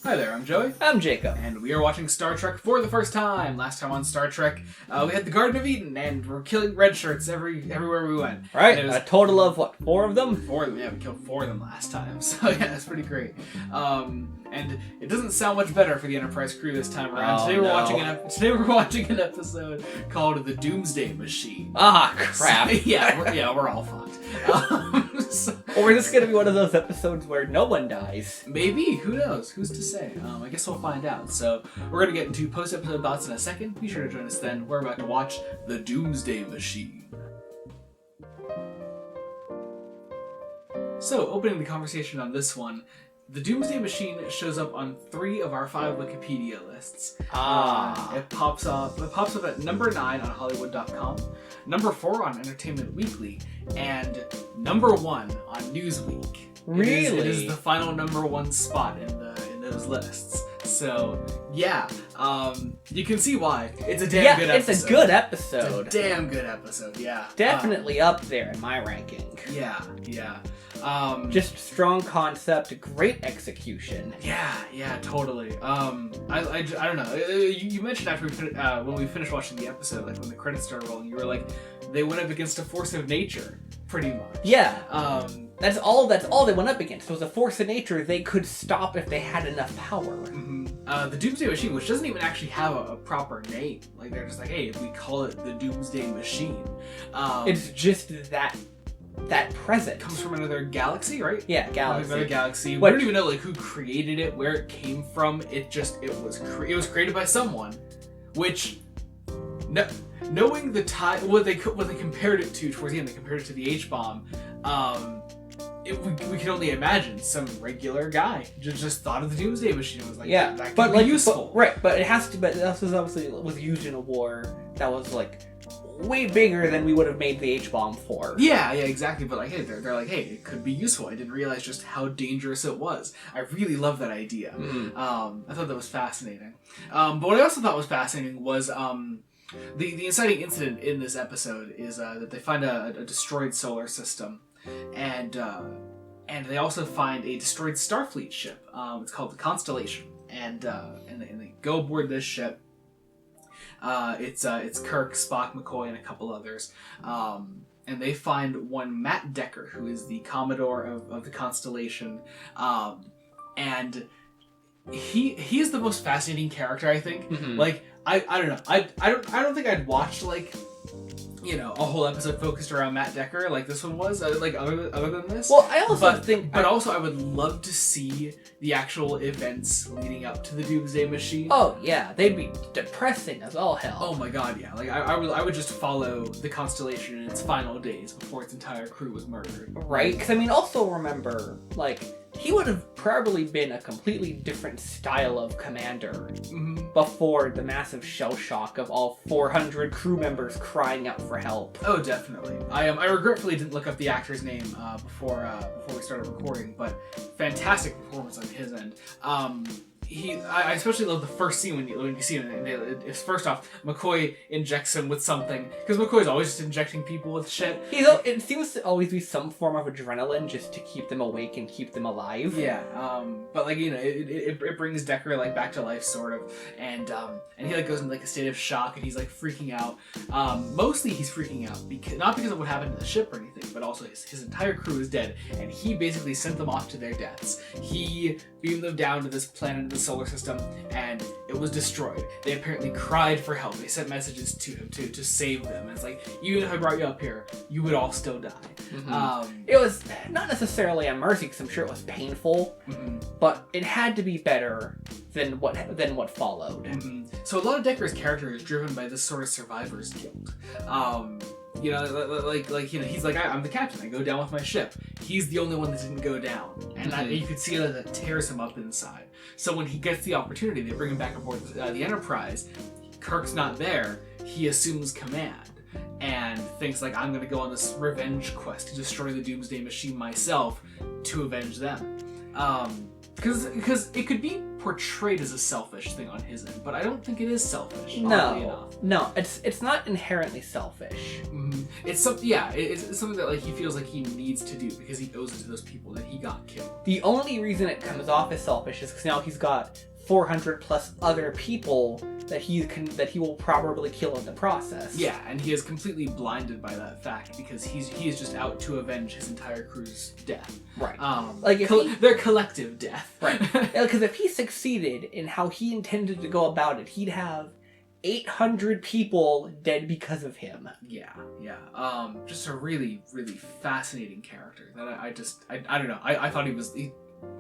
Hi there, I'm Joey. I'm Jacob. And we are watching Star Trek for the first time. Last time on Star Trek, we had the Garden of Eden, and we're killing red shirts everywhere we went. Right, And it was a total of, what, 4 of them? 4 of them, yeah, we killed 4 of them last time. So yeah, it's pretty great. And it doesn't sound much better for the Enterprise crew this time around. Oh, Today we're no. watching an episode called The Doomsday Machine. Ah, crap. So, we're all fucked. Or we're just gonna be one of those episodes where no one dies. Maybe. Who knows? Who's to say? I guess we'll find out. So we're going to get into post-episode thoughts in a second. Be sure to join us then. We're about to watch The Doomsday Machine. So, opening the conversation on this one, The Doomsday Machine shows up on 3 of our 5 Wikipedia lists. It pops up at number 9 on Hollywood.com, number 4 on Entertainment Weekly, and number 1 on Newsweek. Really? It is the final number 1 spot in those lists. So, yeah, you can see why. It's a damn good episode. It's a good episode. It's a damn good episode, yeah. Definitely up there in my ranking. Yeah. Just strong concept, great execution. Yeah, totally. I don't know. You mentioned after when we finished watching the episode, like when the credits started rolling, you were like, they went up against a force of nature, pretty much. Yeah. That's all they went up against. It was a force of nature they could stop if they had enough power. Mm-hmm. The Doomsday Machine, which doesn't even actually have a proper name. Like, they're just like, hey, if we call it the Doomsday Machine. It's just that present. Comes from another galaxy, right? Yeah, galaxy. Another galaxy. We don't even know like who created it, where it came from. It was created by someone, which knowing the time what they compared it to towards the end, they compared it to the H-bomb. We can only imagine some regular guy just thought of the Doomsday Machine and was like, yeah, that could be useful. But it has to. But this was obviously was used in a war that was like way bigger than we would have made the H-bomb for. Yeah, exactly. But like, hey, they're like, hey, it could be useful. I didn't realize just how dangerous it was. I really love that idea. I thought that was fascinating. But what I also thought was fascinating was the inciting incident in this episode is that they find a destroyed solar system, and they also find a destroyed Starfleet ship. It's called the Constellation, and they go aboard this ship. It's Kirk, Spock, McCoy, and a couple others. And they find one Matt Decker, who is the Commodore of the Constellation. And he is the most fascinating character, I think. Mm-hmm. Like, I don't know. I don't think I'd watched like, a whole episode focused around Matt Decker like this one was, like other than this. Well, I also think... But also I would love to see the actual events leading up to the Doomsday Machine. Oh, yeah. They'd be depressing as all hell. Oh my god, yeah. Like, I would just follow the Constellation in its final days before its entire crew was murdered. Right? Because, I mean, also remember, like, he would have probably been a completely different style of commander before the massive shell shock of all 400 crew members crying out for help. Oh, definitely. I regretfully didn't look up the actor's name before we started recording, but fantastic performance on his end. I especially love the first scene when you see him. It's first off, McCoy injects him with something, because McCoy's always just injecting people with shit. It seems to always be some form of adrenaline just to keep them awake and keep them alive. Yeah, but like it brings Decker like back to life sort of, and he like goes into like a state of shock and he's like freaking out. Mostly he's freaking out not because of what happened to the ship or anything, but also his entire crew is dead, and he basically sent them off to their deaths. He beamed them down to this planet in the solar system, and it was destroyed. They apparently cried for help. They sent messages to him to save them. And it's like, even if I brought you up here, you would all still die. It was not necessarily a mercy, because I'm sure it was painful, but it had to be better than what followed. So a lot of Decker's character is driven by this sort of survivor's guilt. He's like, I'm the captain. I go down with my ship. He's the only one that didn't go down, and you could see that tears him up inside. So when he gets the opportunity, they bring him back aboard the Enterprise. Kirk's not there. He assumes command and thinks like, I'm going to go on this revenge quest to destroy the Doomsday Machine myself to avenge them. Because it could be portrayed as a selfish thing on his end, but I don't think it is selfish. No, it's not inherently selfish. Mm-hmm. It's something that like he feels like he needs to do because he owes it to those people that he got killed. The only reason it comes off as selfish is because now he's got 400 plus other people that he will probably kill in the process. Yeah, and he is completely blinded by that fact because he is just out to avenge his entire crew's death. Right. Like their collective death. Right. Because if he succeeded in how he intended to go about it, he'd have 800 people dead because of him. Yeah. Just a really, really fascinating character that I don't know. I thought he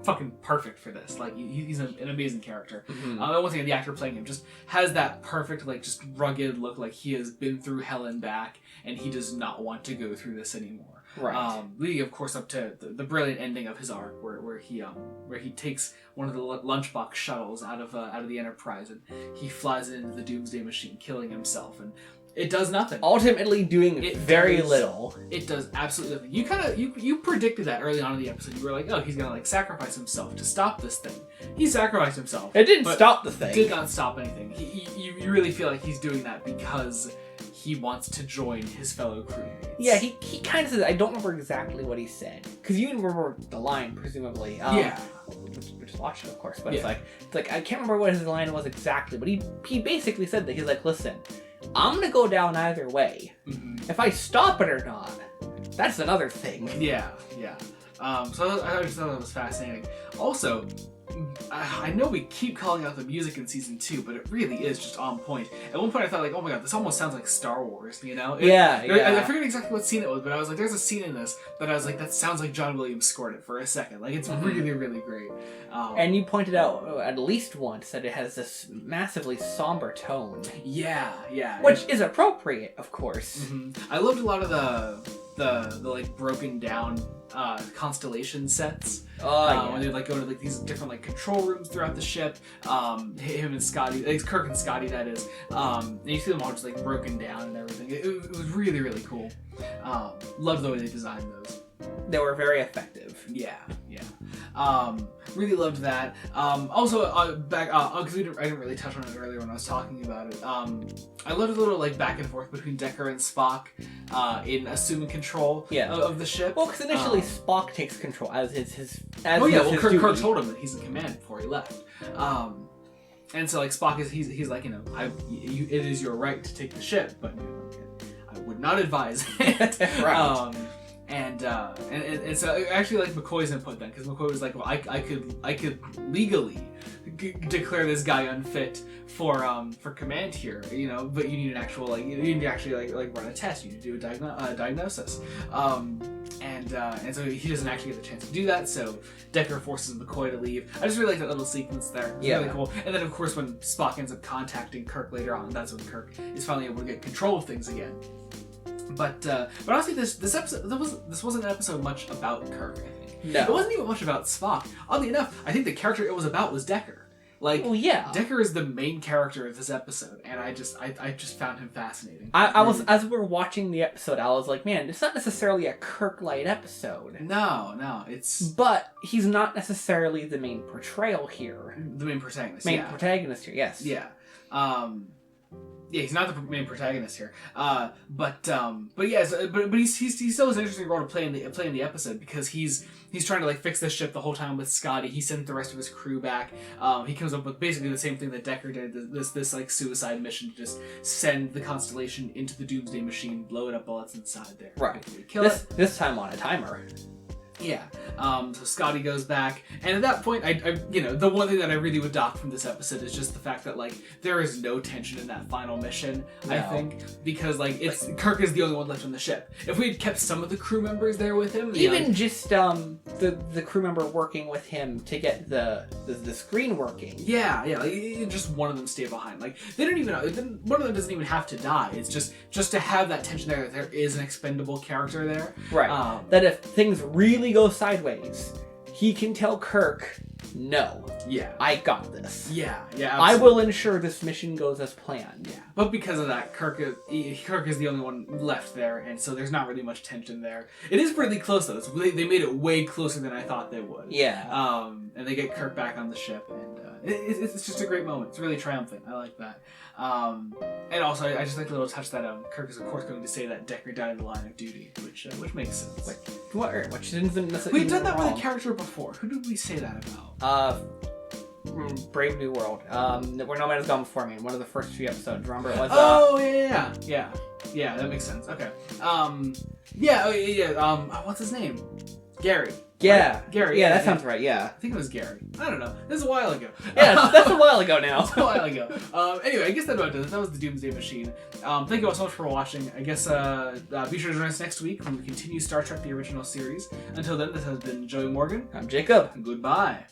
fucking perfect for this. Like he's an amazing character. Mm-hmm. And once again, the actor playing him just has that perfect, like, just rugged look, like he has been through hell and back, and he does not want to go through this anymore. Right. Leading, of course, up to the brilliant ending of his arc, where he takes one of the lunchbox shuttles out of the Enterprise, and he flies into the Doomsday machine, killing himself, and it does nothing. Ultimately doing very little. It does absolutely nothing. You predicted that early on in the episode. You were like, oh, he's gonna like sacrifice himself to stop this thing. He sacrificed himself. It didn't stop the thing. It did not stop anything. You really feel like he's doing that because he wants to join his fellow crewmates. Yeah, he kind of says, I don't remember exactly what he said. Because you remember the line, presumably. Yeah. We just watched it, of course. But it's like I can't remember what his line was exactly. But he basically said that. He's like, listen, I'm going to go down either way. Mm-hmm. If I stop it or not, that's another thing. Yeah. So I just thought that was fascinating. Also, I know we keep calling out the music in season 2, but it really is just on point. At one point I thought, like, oh my god, this almost sounds like Star Wars, you know? I forget exactly what scene it was, but I was like, there's a scene in this that I was like, that sounds like John Williams scored it for a second. Like, it's really, really great. And you pointed out at least once that it has this massively somber tone. Yeah. Which is appropriate, of course. Mm-hmm. I loved a lot of the like broken down constellation sets. When they like go to like these different like control rooms throughout the ship. Him and Scotty, it's Kirk and Scotty, that is. And you see them all just like broken down and everything. It was really, really cool. Love the way they designed those. They were very effective. Yeah. Really loved that. Also, back because I didn't really touch on it earlier when I was talking about it. I loved a little like back and forth between Decker and Spock in assuming control of the ship. Well, because initially Spock takes control as his. Kirk told him that he's in command before he left. And so like Spock he's like, you know, it is your right to take the ship, but you know, I would not advise it. Right. And so actually like McCoy's input then, because McCoy was like, well, I could legally declare this guy unfit for command here, you know, but you need an actual like you need to actually like run a test, you need to do a diagnosis, and so he doesn't actually get the chance to do that. So Decker forces McCoy to leave. I just really like that little sequence there. It's really cool. And then of course when Spock ends up contacting Kirk later on, that's when Kirk is finally able to get control of things again. But honestly, this episode this wasn't an episode much about Kirk. I think it wasn't even much about Spock. Oddly enough, I think the character it was about was Decker. Like, Decker is the main character of this episode, and I just found him fascinating. I was, as we were watching the episode, I was like, man, it's not necessarily a Kirk-light episode. No, it's. But he's not necessarily the main portrayal here. The main protagonist. Protagonist here, yes. Yeah. Yeah, he's not the main protagonist here, but he still has an interesting role to play in the episode because he's trying to like fix this ship the whole time with Scotty. He sent the rest of his crew back. He comes up with basically the same thing that Decker did. This like suicide mission to just send the Constellation into the Doomsday machine, blow it up while it's inside there. Right. Kill it. This time on a timer. Yeah. So Scotty goes back, and at that point, I the one thing that I really would dock from this episode is just the fact that like there is no tension in that final mission. No. I think because like Kirk is the only one left on the ship. If we had kept some of the crew members there with him, even just the crew member working with him to get the screen working. Yeah, like, just one of them stay behind. Like they don't even one of them doesn't even have to die. It's just to have that tension there that there is an expendable character there. Right. That if things really go sideways, he can tell Kirk, no, Yeah. I got this. Yeah. I will ensure this mission goes as planned. Yeah. But because of that, Kirk is the only one left there, and so there's not really much tension there. It is really close, though. They made it way closer than I thought they would. Yeah. And they get Kirk back on the ship, and it's just a great moment. It's really triumphant. I like that. And also, I just like the little touch that Kirk is, of course, going to say that Deckard died in the line of duty, which makes sense. Which isn't necessarily. We've done that with a character before. Who did we say that about? Brave New World. Where No Man Has Gone Before Me. In one of the first few episodes. Remember it was. Yeah. That makes sense. Okay. What's his name? Gary. Yeah. Right? Gary. Yeah, that sounds right. Yeah. I think it was Gary. I don't know. This is a while ago. Yeah, that's a while ago now. That's a while ago. Anyway, I guess that about does it. That was the Doomsday Machine. Thank you all so much for watching. I guess be sure to join us next week when we continue Star Trek: The Original Series. Until then, this has been Joey Morgan. I'm Jacob. Goodbye.